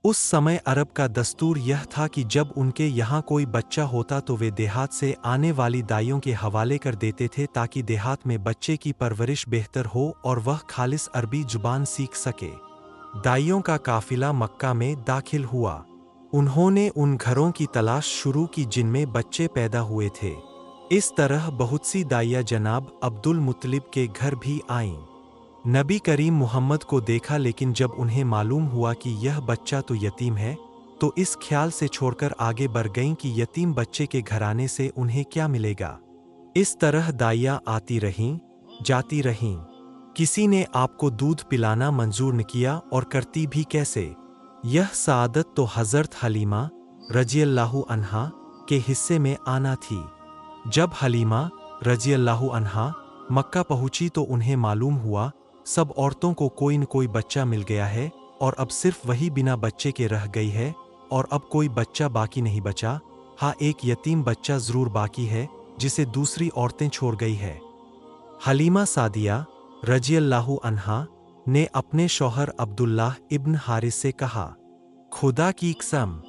उस समय अरब का दस्तूर यह था कि जब उनके यहाँ कोई बच्चा होता तो वे देहात से आने वाली दाइयों के हवाले कर देते थे ताकि देहात में बच्चे की परवरिश बेहतर हो और वह खालिस अरबी जुबान सीख सके। दाइयों का काफिला मक्का में दाखिल हुआ। उन्होंने उन घरों की तलाश शुरू की जिनमें बच्चे पैदा हुए थे। इस तरह बहुत सी दाइया जनाब अब्दुल मुत्तलिब के घर भी आईं। नबी करीम मुहम्मद को देखा, लेकिन जब उन्हें मालूम हुआ कि यह बच्चा तो यतीम है तो इस ख्याल से छोड़कर आगे बढ़ गईं कि यतीम बच्चे के घराने से उन्हें क्या मिलेगा। इस तरह दाइया आती रहीं, जाती रहीं। किसी ने आपको दूध पिलाना मंजूर न किया, और करती भी कैसे। यह सआदत तो हज़रत हलीमा रज़ियल्लाहु अन्हा के हिस्से में आना थी। जब हलीमा रज़ियल्लाहु अन्हा मक्का पहुंची तो उन्हें मालूम हुआ सब औरतों को कोई न कोई बच्चा मिल गया है, और अब सिर्फ वही बिना बच्चे के रह गई है, और अब कोई बच्चा बाकी नहीं बचा। हाँ, एक यतीम बच्चा ज़रूर बाकी है जिसे दूसरी औरतें छोड़ गई है। हलीमा सादिया रज़ियल्लाहु अन्हा ने अपने शौहर अब्दुल्लाह इब्न हारिस से कहा, खुदा की कसम,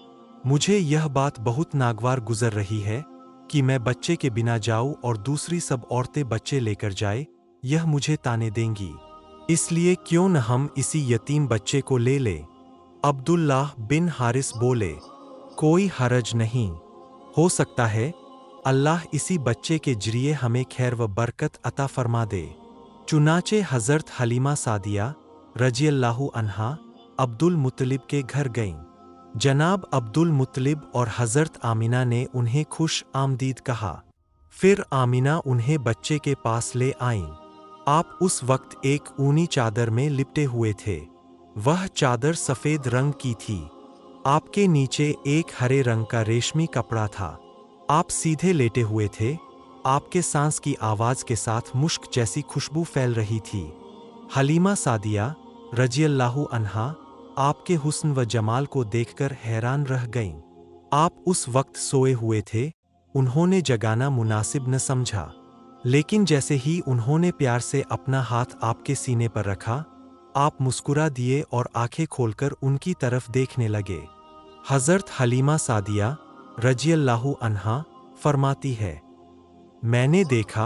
मुझे यह बात बहुत नागवार गुजर रही है कि मैं बच्चे के बिना जाऊं और दूसरी सब औरतें बच्चे लेकर जाए, यह मुझे ताने देंगी। इसलिए क्यों न हम इसी यतीम बच्चे को ले लें। अब्दुल्लाह बिन हारिस बोले, कोई हरज नहीं, हो सकता है अल्लाह इसी बच्चे के जरिए हमें खैर व बरकत अता फरमा दे। चुनाचे हज़रत हलीमा सादिया रज़ियल्लाहु अन्हा अब्दुल मुत्तलिब के घर गईं। जनाब अब्दुल मुत्तलिब और हज़रत आमिना ने उन्हें खुश आमदीद कहा। फिर आमिना उन्हें बच्चे के पास ले आईं। आप उस वक्त एक ऊनी चादर में लिपटे हुए थे। वह चादर सफ़ेद रंग की थी। आपके नीचे एक हरे रंग का रेशमी कपड़ा था। आप सीधे लेटे हुए थे। आपके सांस की आवाज़ के साथ मुश्क जैसी खुशबू फैल रही थी। हलीमा सादिया रज़ियल्लाहु अन्हा आपके हुस्न व जमाल को देखकर हैरान रह गईं। आप उस वक्त सोए हुए थे। उन्होंने जगाना मुनासिब न समझा, लेकिन जैसे ही उन्होंने प्यार से अपना हाथ आपके सीने पर रखा, आप मुस्कुरा दिए और आंखें खोलकर उनकी तरफ देखने लगे। हज़रत हलीमा सादिया रज़ियल्लाहु अन्हा फरमाती है, मैंने देखा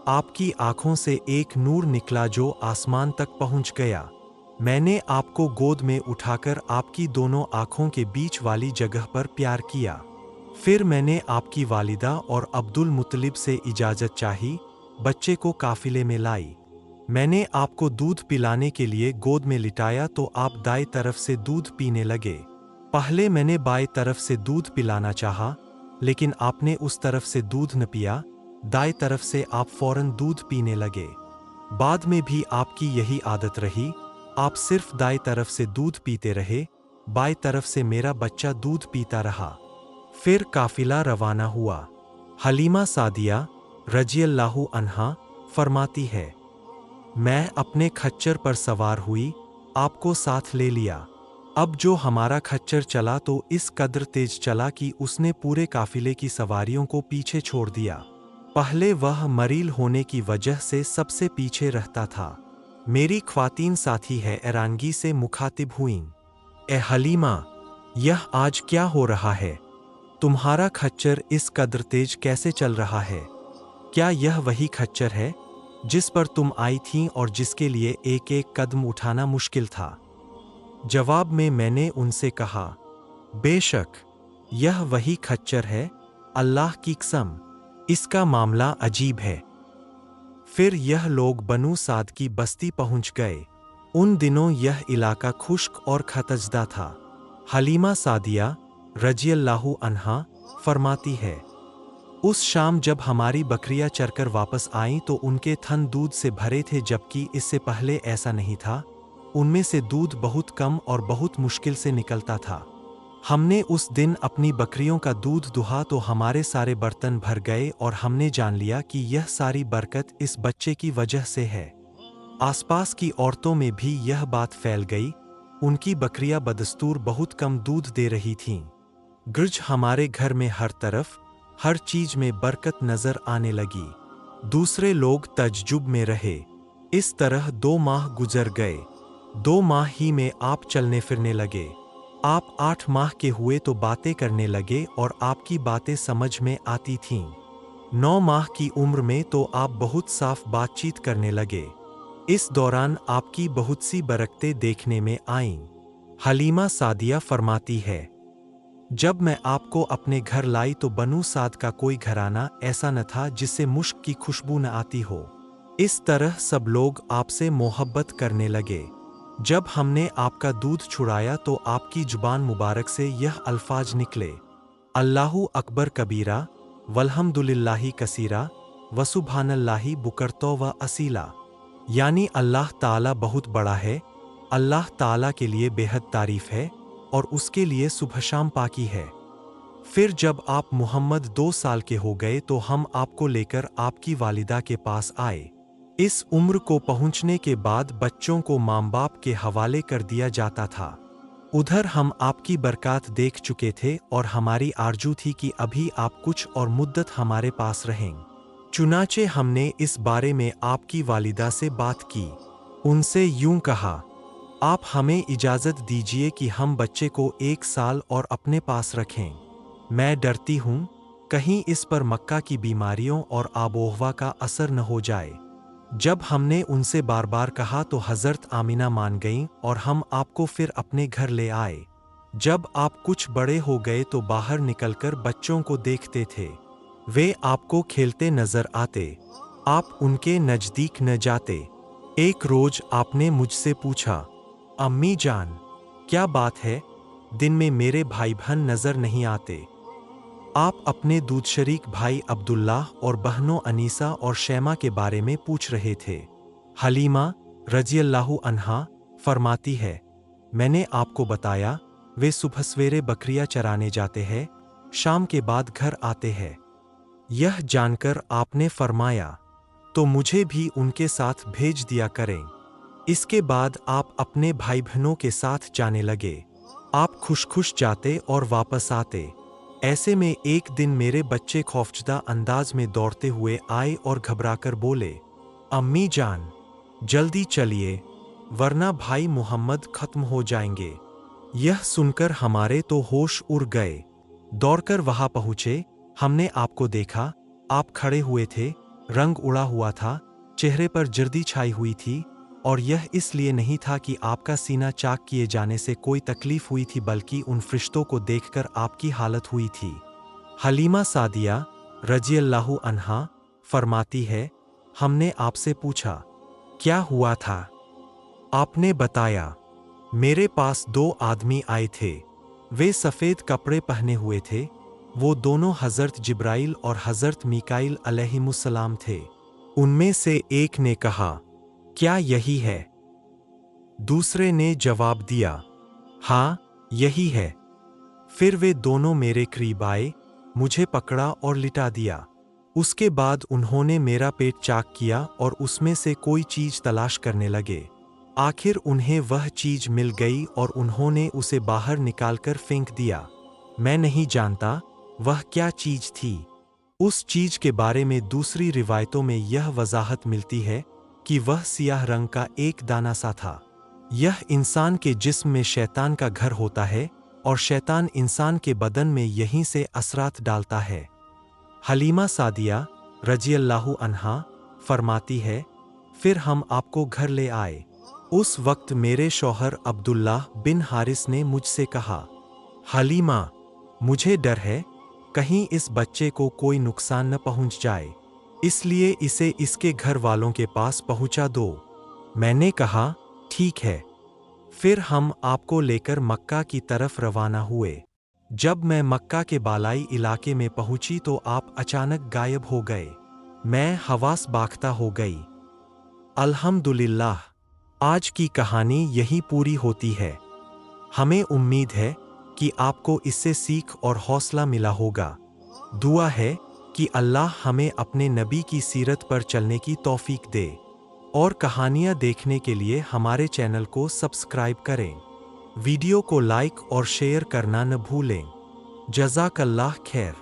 आपकी आंखों से एक नूर निकला जो आसमान तक पहुंच गया। मैंने आपको गोद में उठाकर आपकी दोनों आंखों के बीच वाली जगह पर प्यार किया। फिर मैंने आपकी वालिदा और अब्दुल मुत्तलिब से इजाज़त चाही, बच्चे को काफिले में लाई। मैंने आपको दूध पिलाने के लिए गोद में लिटाया तो आप दाएं तरफ से दूध पीने लगे। पहले मैंने बाएं तरफ से दूध पिलाना चाहा, लेकिन आपने उस तरफ से दूध न पिया। दाएं तरफ से आप फौरन दूध पीने लगे। बाद में भी आपकी यही आदत रही, आप सिर्फ दाएं तरफ से दूध पीते रहे, बाएं तरफ से मेरा बच्चा दूध पीता रहा। फिर काफिला रवाना हुआ। हलीमा सादिया रज़ियल्लाहु अन्हा फरमाती है, मैं अपने खच्चर पर सवार हुई, आपको साथ ले लिया। अब जो हमारा खच्चर चला तो इस कदर तेज चला कि उसने पूरे काफिले की सवारियों को पीछे छोड़ दिया। पहले वह मरील होने की वजह से सबसे पीछे रहता था। मेरी ख्वातीन साथी है हैरानगी से मुखातिब हुईं, ए हलीमा, यह आज क्या हो रहा है? तुम्हारा खच्चर इस कदर तेज कैसे चल रहा है? क्या यह वही खच्चर है जिस पर तुम आई थीं और जिसके लिए एक एक कदम उठाना मुश्किल था? जवाब में मैंने उनसे कहा, बेशक यह वही खच्चर है, अल्लाह की कसम, इसका मामला अजीब है। फिर यह लोग बनु साद की बस्ती पहुंच गए। उन दिनों यह इलाका खुश्क और खतजदा था। हलीमा सादिया रज़ियल्लाहु अन्हा फरमाती है, उस शाम जब हमारी बकरियां चरकर वापस आईं तो उनके थन दूध से भरे थे, जबकि इससे पहले ऐसा नहीं था। उनमें से दूध बहुत कम और बहुत मुश्किल से निकलता था। हमने उस दिन अपनी बकरियों का दूध दुहा तो हमारे सारे बर्तन भर गए और हमने जान लिया कि यह सारी बरकत इस बच्चे की वजह से है। आसपास की औरतों में भी यह बात फैल गई। उनकी बकरियां बदस्तूर बहुत कम दूध दे रही थीं। गर्ज हमारे घर में हर तरफ हर चीज में बरकत नजर आने लगी। दूसरे लोग तज्जुब में रहे। इस तरह 2 माह गुजर गए। 2 माह ही में आप चलने फिरने लगे आप 8 माह के हुए तो बातें करने लगे और आपकी बातें समझ में आती थीं। 9 माह की उम्र में तो आप बहुत साफ बातचीत करने लगे। इस दौरान आपकी बहुत सी बरकतें देखने में आईं। हलीमा सादिया फरमाती है, जब मैं आपको अपने घर लाई तो बनु साद का कोई घराना ऐसा न था जिससे मुश्क की खुशबू न आती हो। इस तरह सब लोग आपसे मोहब्बत करने लगे। जब हमने आपका दूध छुड़ाया तो आपकी जुबान मुबारक से यह अल्फाज निकले, अल्लाहु अकबर कबीरा, वल्हम्दुलिल्लाहि कसीरा, वसुब्हानल्लाहि बुकरतो व असीला। यानी अल्लाह ताला बहुत बड़ा है, अल्लाह ताला के लिए बेहद तारीफ है और उसके लिए सुबह शाम पाकी है। फिर जब आप मोहम्मद 2 साल के हो गए तो हम आपको लेकर आपकी वालिदा के पास आए। इस उम्र को पहुंचने के बाद बच्चों को माँ बाप के हवाले कर दिया जाता था। उधर हम आपकी बरकत देख चुके थे और हमारी आरजू थी कि अभी आप कुछ और मुद्दत हमारे पास रहें। चुनाचे हमने इस बारे में आपकी वालिदा से बात की। उनसे यूं कहा, आप हमें इजाज़त दीजिए कि हम बच्चे को 1 साल और अपने पास रखें। मैं डरती हूँ कहीं इस पर मक्का की बीमारियों और आबोहवा का असर न हो जाए। जब हमने उनसे बार बार कहा तो हज़रत आमिना मान गईं और हम आपको फिर अपने घर ले आए। जब आप कुछ बड़े हो गए तो बाहर निकलकर बच्चों को देखते थे। वे आपको खेलते नजर आते, आप उनके नज़दीक न जाते। एक रोज आपने मुझसे पूछा, अम्मी जान, क्या बात है, दिन में मेरे भाई बहन नजर नहीं आते? आप अपने दूध शरीक भाई अब्दुल्लाह और बहनों अनीसा और शैमा के बारे में पूछ रहे थे। हलीमा रज़ियल्लाहु अन्हा फरमाती है, मैंने आपको बताया वे सुबह सवेरे बकरियां चराने जाते हैं, शाम के बाद घर आते हैं। यह जानकर आपने फरमाया, तो मुझे भी उनके साथ भेज दिया करें। इसके बाद आप अपने भाई बहनों के साथ जाने लगे। आप खुश खुश जाते और वापस आते। ऐसे में एक दिन मेरे बच्चे खौफजदा अंदाज में दौड़ते हुए आए और घबराकर बोले, अम्मी जान, जल्दी चलिए वरना भाई मोहम्मद खत्म हो जाएंगे। यह सुनकर हमारे तो होश उड़ गए। दौड़कर वहां पहुंचे, हमने आपको देखा, आप खड़े हुए थे, रंग उड़ा हुआ था, चेहरे पर जर्दी छाई हुई थी और यह इसलिए नहीं था कि आपका सीना चाक किए जाने से कोई तकलीफ हुई थी बल्कि उन फरिश्तों को देखकर आपकी हालत हुई थी। हलीमा सादिया रज़ियल्लाहु अन्हा फरमाती है, हमने आपसे पूछा, क्या हुआ था? आपने बताया, मेरे पास 2 आदमी आए थे। वे सफ़ेद कपड़े पहने हुए थे। वो दोनों हज़रत जिब्राइल और हज़रत मीकाइल अलैहिमुस्सलाम थे। उनमें से एक ने कहा, क्या यही है? दूसरे ने जवाब दिया, हाँ यही है। फिर वे दोनों मेरे करीब आए, मुझे पकड़ा और लिटा दिया। उसके बाद उन्होंने मेरा पेट चाक किया और उसमें से कोई चीज तलाश करने लगे। आखिर उन्हें वह चीज मिल गई और उन्होंने उसे बाहर निकालकर फेंक दिया। मैं नहीं जानता वह क्या चीज थी। उस चीज के बारे में दूसरी रिवायतों में यह वजाहत मिलती है कि वह सियाह रंग का एक दाना सा था। यह इंसान के जिस्म में शैतान का घर होता है और शैतान इंसान के बदन में यहीं से असरात डालता है। हलीमा सादिया रज़ियल्लाहु अन्हा फरमाती है, फिर हम आपको घर ले आए। उस वक्त मेरे शौहर अब्दुल्लाह बिन हारिस ने मुझसे कहा, हलीमा, मुझे डर है कहीं इस बच्चे को कोई नुकसान न पहुंच जाए, इसलिए इसे इसके घर वालों के पास पहुंचा दो। मैंने कहा, ठीक है। फिर हम आपको लेकर मक्का की तरफ रवाना हुए। जब मैं मक्का के बालाई इलाके में पहुंची तो आप अचानक गायब हो गए। मैं हवास बाख्ता हो गई। अल्हम्दुलिल्लाह, आज की कहानी यही पूरी होती है। हमें उम्मीद है कि आपको इससे सीख और हौसला मिला होगा। दुआ है कि अल्लाह हमें अपने नबी की सीरत पर चलने की तौफीक दे और कहानियाँ देखने के लिए हमारे चैनल को सब्सक्राइब करें। वीडियो को लाइक और शेयर करना न भूलें। जज़ाकल्लाह खैर।